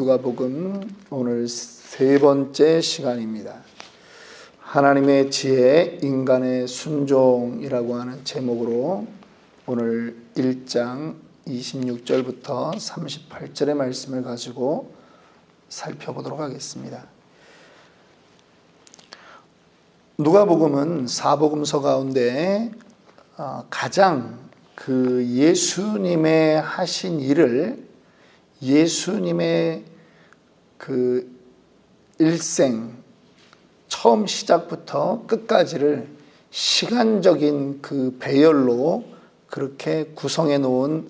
누가복음 오늘 세 번째 시간입니다. 하나님의 지혜, 인간의 순종이라고 하는 제목으로 오늘 1장 26절부터 38절의 말씀을 가지고 살펴보도록 하겠습니다. 누가복음은 사복음서 가운데 가장 예수님의 하신 일을, 예수님의 일생 처음 시작부터 끝까지를 시간적인 배열로 그렇게 구성해 놓은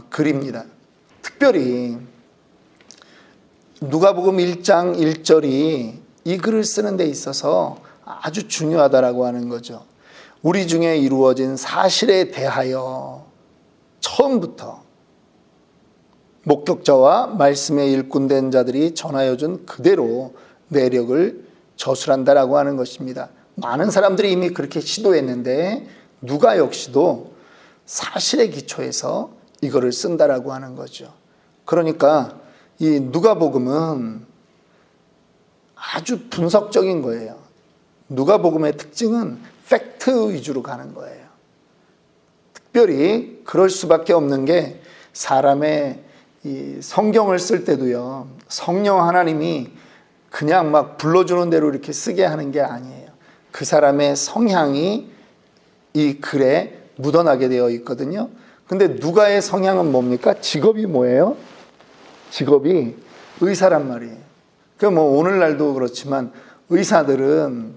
글입니다. 특별히 누가복음 1장 1절이 이 글을 쓰는 데 있어서 아주 중요하다라고 하는 거죠. 우리 중에 이루어진 사실에 대하여 처음부터 목격자와 말씀에 일꾼된 자들이 전하여준 그대로 내력을 저술한다라고 하는 것입니다. 많은 사람들이 이미 그렇게 시도했는데 누가 역시도 사실에 기초해서 이거를 쓴다라고 하는 거죠. 그러니까 이 누가복음은 아주 분석적인 거예요. 누가복음의 특징은 팩트 위주로 가는 거예요. 특별히 그럴 수밖에 없는 게 사람의 이 성경을 쓸 때도요, 성령 하나님이 그냥 막 불러주는 대로 이렇게 쓰게 하는 게 아니에요. 그 사람의 성향이 이 글에 묻어나게 되어 있거든요. 근데 누가의 성향은 뭡니까? 직업이 뭐예요? 직업이 의사란 말이에요. 오늘날도 그렇지만 의사들은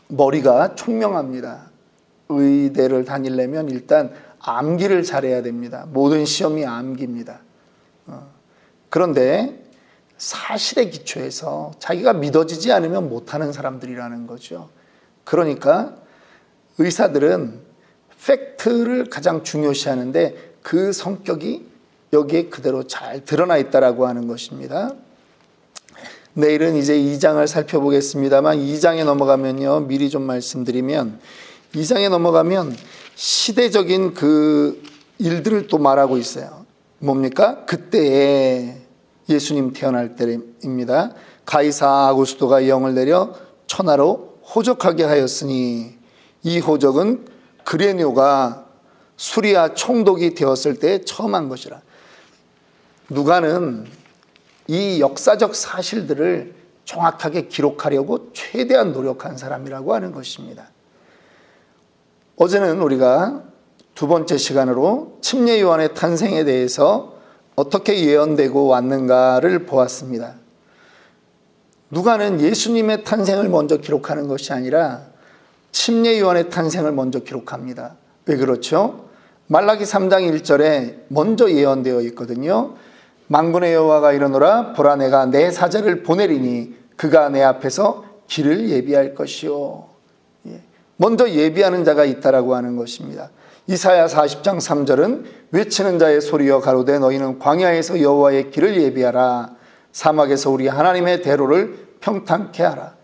머리가 총명합니다. 의대를 다니려면 일단 암기를 잘해야 됩니다. 모든 시험이 암기입니다. 그런데 사실에 기초해서 자기가 믿어지지 않으면 못하는 사람들이라는 거죠. 그러니까 의사들은 팩트를 가장 중요시하는데 그 성격이 여기에 그대로 잘 드러나 있다라고 하는 것입니다. 내일은 이제 2장을 살펴보겠습니다만 2장에 넘어가면요, 미리 좀 말씀드리면 2장에 넘어가면 시대적인 일들을 또 말하고 있어요. 뭡니까? 그때에 예수님 태어날 때입니다. 가이사 아구스토가 영을 내려 천하로 호적하게 하였으니 이 호적은 그레뇨가 수리아 총독이 되었을 때 처음 한 것이라. 누가는 이 역사적 사실들을 정확하게 기록하려고 최대한 노력한 사람이라고 하는 것입니다. 어제는 우리가 두 번째 시간으로 침례 요한의 탄생에 대해서 어떻게 예언되고 왔는가를 보았습니다. 누가는 예수님의 탄생을 먼저 기록하는 것이 아니라 침례 요한의 탄생을 먼저 기록합니다. 왜 그렇죠? 말라기 3장 1절에 먼저 예언되어 있거든요. 만군의 여호와가 이르노라, 보라 내가 내 사자를 보내리니 그가 내 앞에서 길을 예비할 것이요. 먼저 예비하는 자가 있다라고 하는 것입니다. 이사야 40장 3절은 외치는 자의 소리여 가로되 너희는 광야에서 여호와의 길을 예비하라, 사막에서 우리 하나님의 대로를 평탄케 하라.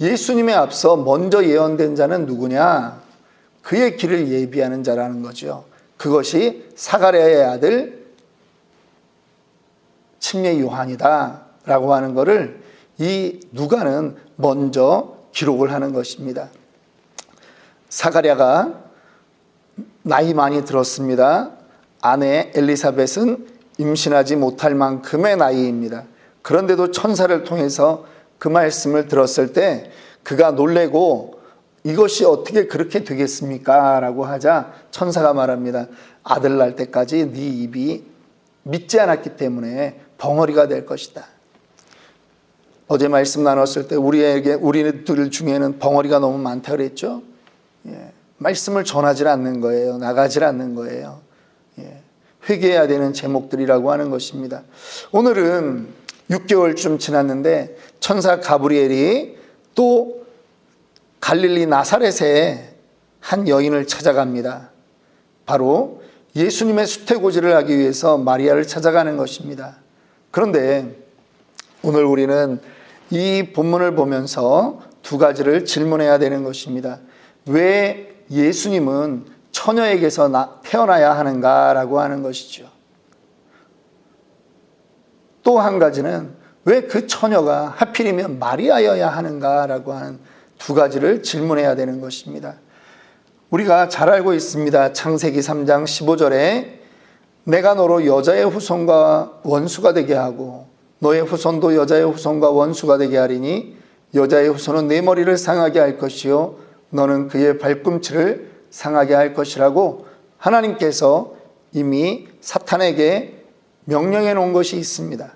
예수님에 앞서 먼저 예언된 자는 누구냐? 그의 길을 예비하는 자라는 거죠. 그것이 사가랴의 아들 침례 요한이다 라고 하는 것을 이 누가는 먼저 기록을 하는 것입니다. 사가랴가 나이 많이 들었습니다. 아내 엘리사벳은 임신하지 못할 만큼의 나이입니다. 그런데도 천사를 통해서 그 말씀을 들었을 때 그가 놀래고 이것이 어떻게 그렇게 되겠습니까? 라고 하자 천사가 말합니다. 아들 날 때까지 네 입이 믿지 않았기 때문에 벙어리가 될 것이다. 어제 말씀 나눴을 때 우리들 중에는 벙어리가 너무 많다 그랬죠? 말씀을 전하지 않는 거예요. 나가지 않는 거예요. 회개해야 되는 제목들이라고 하는 것입니다. 오늘은 6개월쯤 지났는데 천사 가브리엘이 또 갈릴리 나사렛에 한 여인을 찾아갑니다. 바로 예수님의 수태고지를 하기 위해서 마리아를 찾아가는 것입니다. 그런데 오늘 우리는 이 본문을 보면서 두 가지를 질문해야 되는 것입니다. 왜 예수님은 처녀에게서 태어나야 하는가라고 하는 것이죠. 또 한 가지는 왜 그 처녀가 하필이면 마리아여야 하는가라고 하는 두 가지를 질문해야 되는 것입니다. 우리가 잘 알고 있습니다. 창세기 3장 15절에 내가 너로 여자의 후손과 원수가 되게 하고 너의 후손도 여자의 후손과 원수가 되게 하리니 여자의 후손은 내 머리를 상하게 할 것이요 너는 그의 발꿈치를 상하게 할 것이라고 하나님께서 이미 사탄에게 명령해 놓은 것이 있습니다.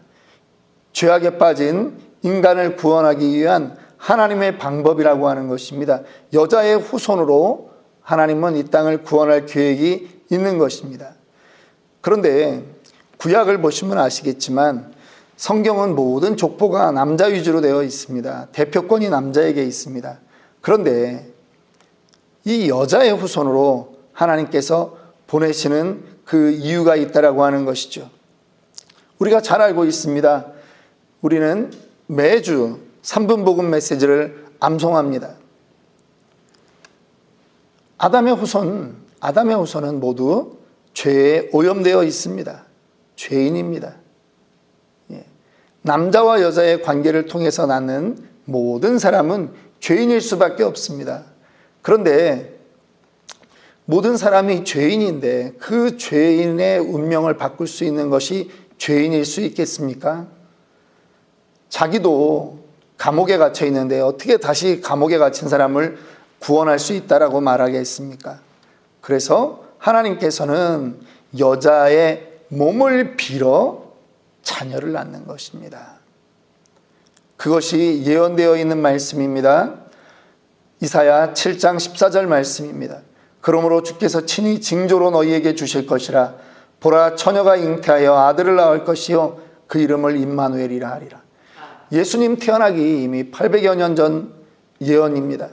죄악에 빠진 인간을 구원하기 위한 하나님의 방법이라고 하는 것입니다. 여자의 후손으로 하나님은 이 땅을 구원할 계획이 있는 것입니다. 그런데 구약을 보시면 아시겠지만 성경은 모든 족보가 남자 위주로 되어 있습니다. 대표권이 남자에게 있습니다. 그런데 이 여자의 후손으로 하나님께서 보내시는 그 이유가 있다라고 하는 것이죠. 우리가 잘 알고 있습니다. 우리는 매주 3분 복음 메시지를 암송합니다. 아담의 후손은 모두 죄에 오염되어 있습니다. 죄인입니다. 남자와 여자의 관계를 통해서 낳는 모든 사람은 죄인일 수밖에 없습니다. 그런데 모든 사람이 죄인인데 그 죄인의 운명을 바꿀 수 있는 것이 죄인일 수 있겠습니까? 자기도 감옥에 갇혀 있는데 어떻게 다시 감옥에 갇힌 사람을 구원할 수 있다라고 말하겠습니까? 그래서 하나님께서는 여자의 몸을 빌어 자녀를 낳는 것입니다. 그것이 예언되어 있는 말씀입니다. 이사야 7장 14절 말씀입니다. 그러므로 주께서 친히 징조로 너희에게 주실 것이라. 보라, 처녀가 잉태하여 아들을 낳을 것이요 그 이름을 임마누엘이라 하리라. 예수님 태어나기 이미 800여 년 전 예언입니다.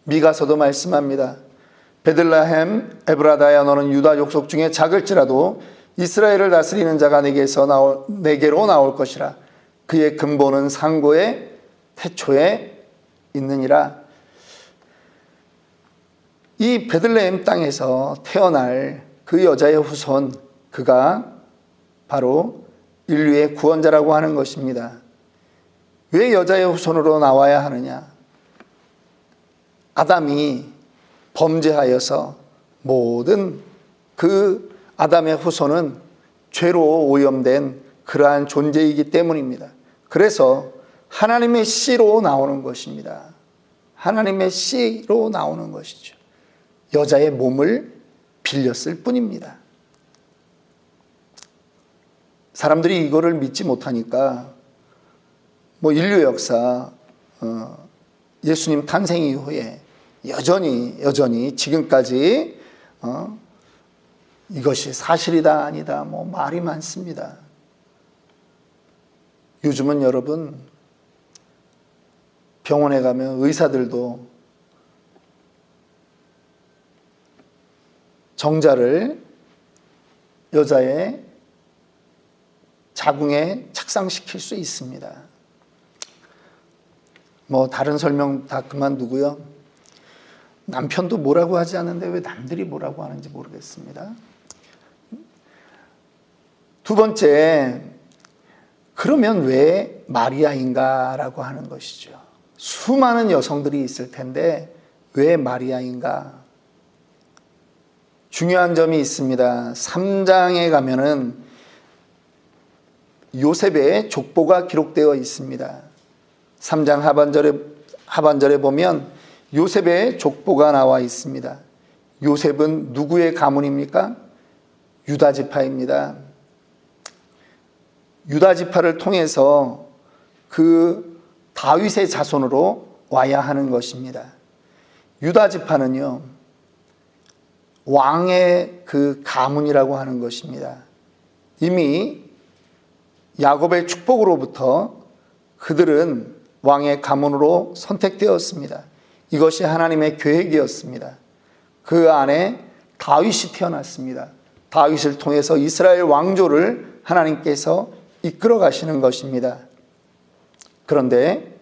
미가서도 말씀합니다. 베들레헴 에브라다야, 너는 유다 족속 중에 작을지라도 이스라엘을 다스리는 자가 내게로 나올 것이라. 그의 근본은 상고의 태초에 있느니라. 이 베들레헴 땅에서 태어날 그 여자의 후손, 그가 바로 인류의 구원자라고 하는 것입니다. 왜 여자의 후손으로 나와야 하느냐? 아담이 범죄하여서 모든 그 아담의 후손은 죄로 오염된 그러한 존재이기 때문입니다. 그래서 하나님의 씨로 나오는 것입니다. 하나님의 씨로 나오는 것이죠. 여자의 몸을 빌렸을 뿐입니다. 사람들이 이거를 믿지 못하니까 인류 역사 예수님 탄생 이후에 여전히 지금까지 이것이 사실이다 아니다 말이 많습니다. 요즘은 여러분 병원에 가면 의사들도 정자를 여자의 자궁에 착상시킬 수 있습니다. 다른 설명 다 그만두고요. 남편도 뭐라고 하지 않는데 왜 남들이 뭐라고 하는지 모르겠습니다. 두 번째, 그러면 왜 마리아인가라고 하는 것이죠. 수많은 여성들이 있을 텐데 왜 마리아인가? 중요한 점이 있습니다. 3장에 가면은 요셉의 족보가 기록되어 있습니다. 3장 하반절에 보면 요셉의 족보가 나와 있습니다. 요셉은 누구의 가문입니까? 유다 지파입니다. 유다 지파를 통해서 그 다윗의 자손으로 와야 하는 것입니다. 유다 지파는요, 왕의 그 가문이라고 하는 것입니다. 이미 야곱의 축복으로부터 그들은 왕의 가문으로 선택되었습니다. 이것이 하나님의 계획이었습니다. 그 안에 다윗이 태어났습니다. 다윗을 통해서 이스라엘 왕조를 하나님께서 이끌어 가시는 것입니다. 그런데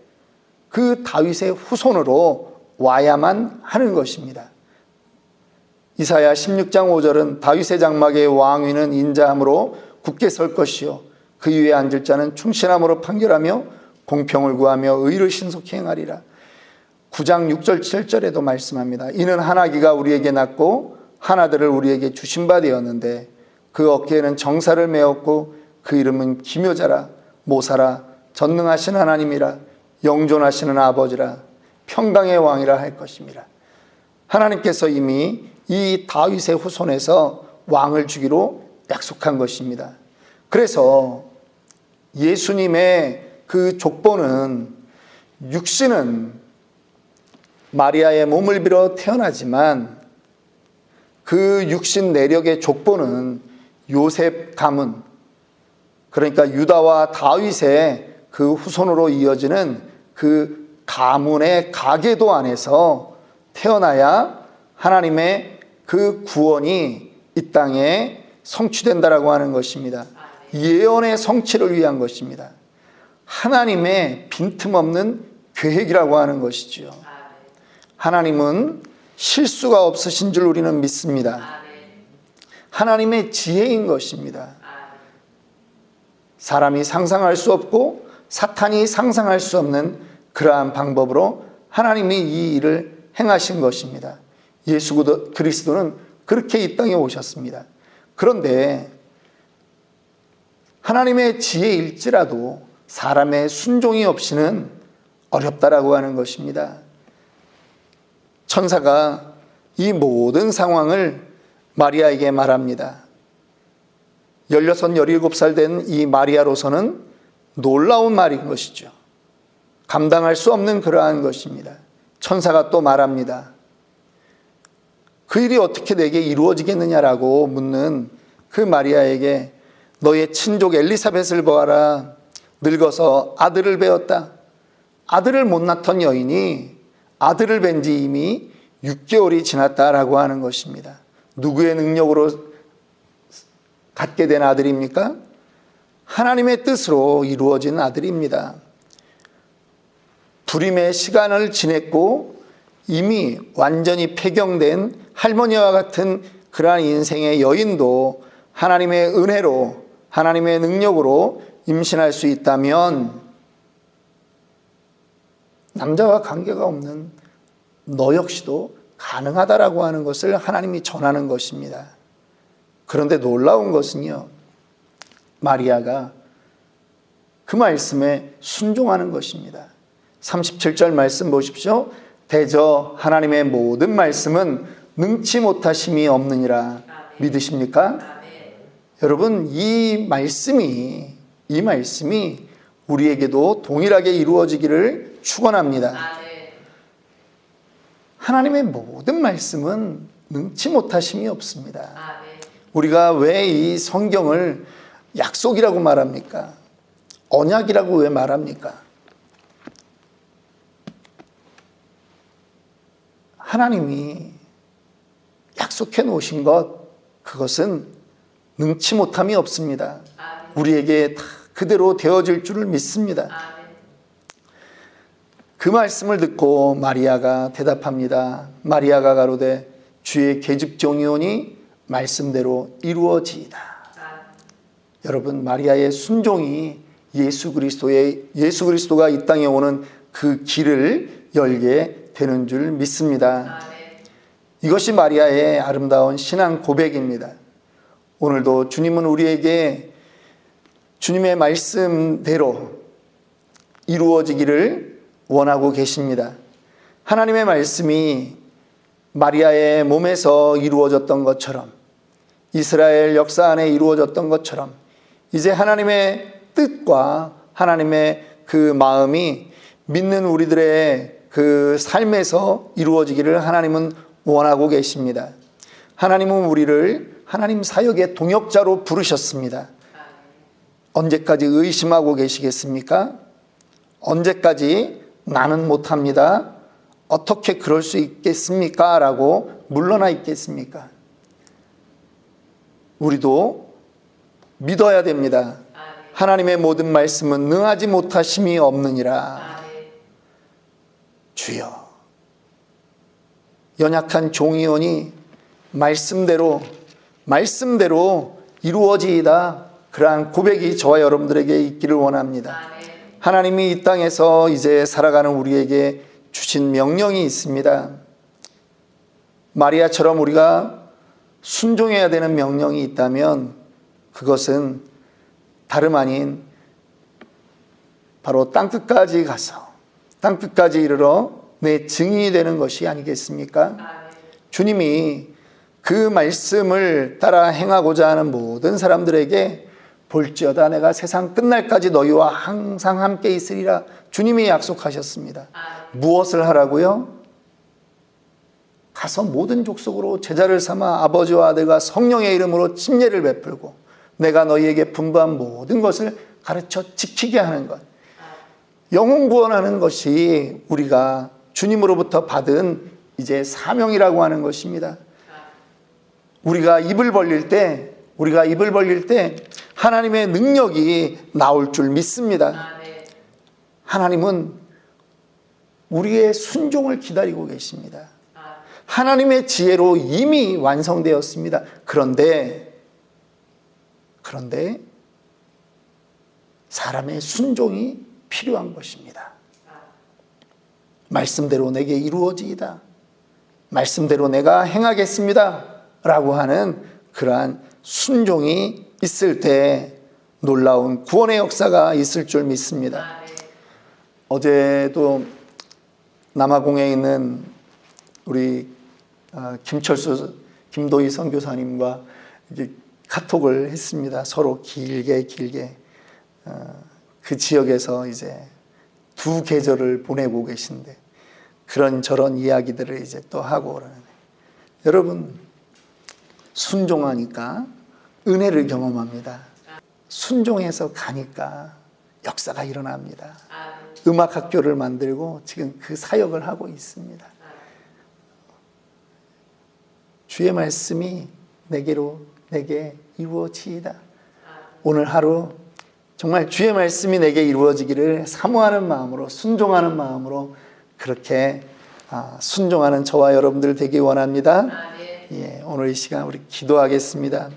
그 다윗의 후손으로 와야만 하는 것입니다. 이사야 16장 5절은 다윗의 장막의 왕위는 인자함으로 굳게 설 것이요 그 위에 앉을 자는 충신함으로 판결하며 공평을 구하며 의를 신속히 행하리라. 9장 6절 7절에도 말씀합니다. 이는 한 아기가 우리에게 낳고 한 아들을 우리에게 주신 바 되었는데 그 어깨에는 정사를 메었고 그 이름은 기묘자라 모사라 전능하신 하나님이라 영존하시는 아버지라 평강의 왕이라 할 것입니다. 하나님께서 이미 이 다윗의 후손에서 왕을 주기로 약속한 것입니다. 그래서 예수님의 그 족보는 육신은 마리아의 몸을 빌어 태어나지만 그 육신 내력의 족보는 요셉 가문, 그러니까 유다와 다윗의 그 후손으로 이어지는 그 가문의 가계도 안에서 태어나야 하나님의 그 구원이 이 땅에 성취된다라고 하는 것입니다. 예언의 성취를 위한 것입니다. 하나님의 빈틈없는 계획이라고 하는 것이지요. 하나님은 실수가 없으신 줄 우리는 믿습니다. 하나님의 지혜인 것입니다. 사람이 상상할 수 없고 사탄이 상상할 수 없는 그러한 방법으로 하나님이 이 일을 행하신 것입니다. 예수 그리스도는 그렇게 이 땅에 오셨습니다. 그런데 하나님의 지혜일지라도 사람의 순종이 없이는 어렵다라고 하는 것입니다. 천사가 이 모든 상황을 마리아에게 말합니다. 16, 17살 된 이 마리아로서는 놀라운 말인 것이죠. 감당할 수 없는 그러한 것입니다. 천사가 또 말합니다. 그 일이 어떻게 내게 이루어지겠느냐라고 묻는 그 마리아에게 너의 친족 엘리사벳을 보아라. 늙어서 아들을 배었다. 아들을 못 낳던 여인이 아들을 뵌 지 이미 6개월이 지났다라고 하는 것입니다. 누구의 능력으로 갖게 된 아들입니까? 하나님의 뜻으로 이루어진 아들입니다. 불임의 시간을 지냈고 이미 완전히 폐경된 할머니와 같은 그러한 인생의 여인도 하나님의 은혜로 하나님의 능력으로 임신할 수 있다면 남자와 관계가 없는 너 역시도 가능하다라고 하는 것을 하나님이 전하는 것입니다. 그런데 놀라운 것은요, 마리아가 그 말씀에 순종하는 것입니다. 37절 말씀 보십시오. 대저 하나님의 모든 말씀은 능치 못하심이 없느니라. 믿으십니까? 여러분, 이 말씀이 우리에게도 동일하게 이루어지기를 축원합니다. 하나님의 모든 말씀은 능치 못하심이 없습니다. 우리가 왜 이 성경을 약속이라고 말합니까? 언약이라고 왜 말합니까? 하나님이 약속해 놓으신 것, 그것은 능치 못함이 없습니다. 우리에게 다 그대로 되어질 줄을 믿습니다. 그 말씀을 듣고 마리아가 대답합니다. 마리아가 가로되 주의 계집종이오니 말씀대로 이루어지이다. 여러분, 마리아의 순종이 예수 그리스도가 이 땅에 오는 그 길을 열게 되는 줄 믿습니다. 이것이 마리아의 아름다운 신앙 고백입니다. 오늘도 주님은 우리에게 주님의 말씀대로 이루어지기를 원하고 계십니다. 하나님의 말씀이 마리아의 몸에서 이루어졌던 것처럼, 이스라엘 역사 안에 이루어졌던 것처럼, 이제 하나님의 뜻과 하나님의 그 마음이 믿는 우리들의 그 삶에서 이루어지기를 하나님은 원하고 계십니다. 하나님은 우리를 하나님 사역의 동역자로 부르셨습니다. 언제까지 의심하고 계시겠습니까? 언제까지 나는 못합니다, 어떻게 그럴 수 있겠습니까? 라고 물러나 있겠습니까? 우리도 믿어야 됩니다. 하나님의 모든 말씀은 능하지 못하심이 없느니라. 주여, 연약한 종이오니 말씀대로 이루어지이다, 그러한 고백이 저와 여러분들에게 있기를 원합니다. 하나님이 이 땅에서 이제 살아가는 우리에게 주신 명령이 있습니다. 마리아처럼 우리가 순종해야 되는 명령이 있다면 그것은 다름 아닌 바로 땅끝까지 가서 땅끝까지 이르러 내 증인이 되는 것이 아니겠습니까? 주님이 그 말씀을 따라 행하고자 하는 모든 사람들에게 볼지어다 내가 세상 끝날까지 너희와 항상 함께 있으리라 주님이 약속하셨습니다. 무엇을 하라고요? 가서 모든 족속으로 제자를 삼아 아버지와 아들과 성령의 이름으로 침례를 베풀고 내가 너희에게 분부한 모든 것을 가르쳐 지키게 하는 것. 영혼 구원하는 것이 우리가 주님으로부터 받은 이제 사명이라고 하는 것입니다. 우리가 입을 벌릴 때 하나님의 능력이 나올 줄 믿습니다. 하나님은 우리의 순종을 기다리고 계십니다. 하나님의 지혜로 이미 완성되었습니다. 그런데 사람의 순종이 필요한 것입니다. 말씀대로 내게 이루어지이다. 말씀대로 내가 행하겠습니다. 라고 하는 그러한 순종이 있을 때 놀라운 구원의 역사가 있을 줄 믿습니다. 어제도 남아공에 있는 우리 김도희 선교사님과 이제 카톡을 했습니다. 서로 길게 그 지역에서 이제 2 계절을 보내고 계신데 그런저런 이야기들을 이제 또 하고 그러는데 여러분 순종하니까 은혜를 경험합니다. 순종해서 가니까 역사가 일어납니다. 음악학교를 만들고 지금 그 사역을 하고 있습니다. 주의 말씀이 내게 이루어지이다. 오늘 하루 정말 주의 말씀이 내게 이루어지기를 사모하는 마음으로 순종하는 마음으로 그렇게 순종하는 저와 여러분들 되기 원합니다. 오늘 이 시간 우리 기도하겠습니다.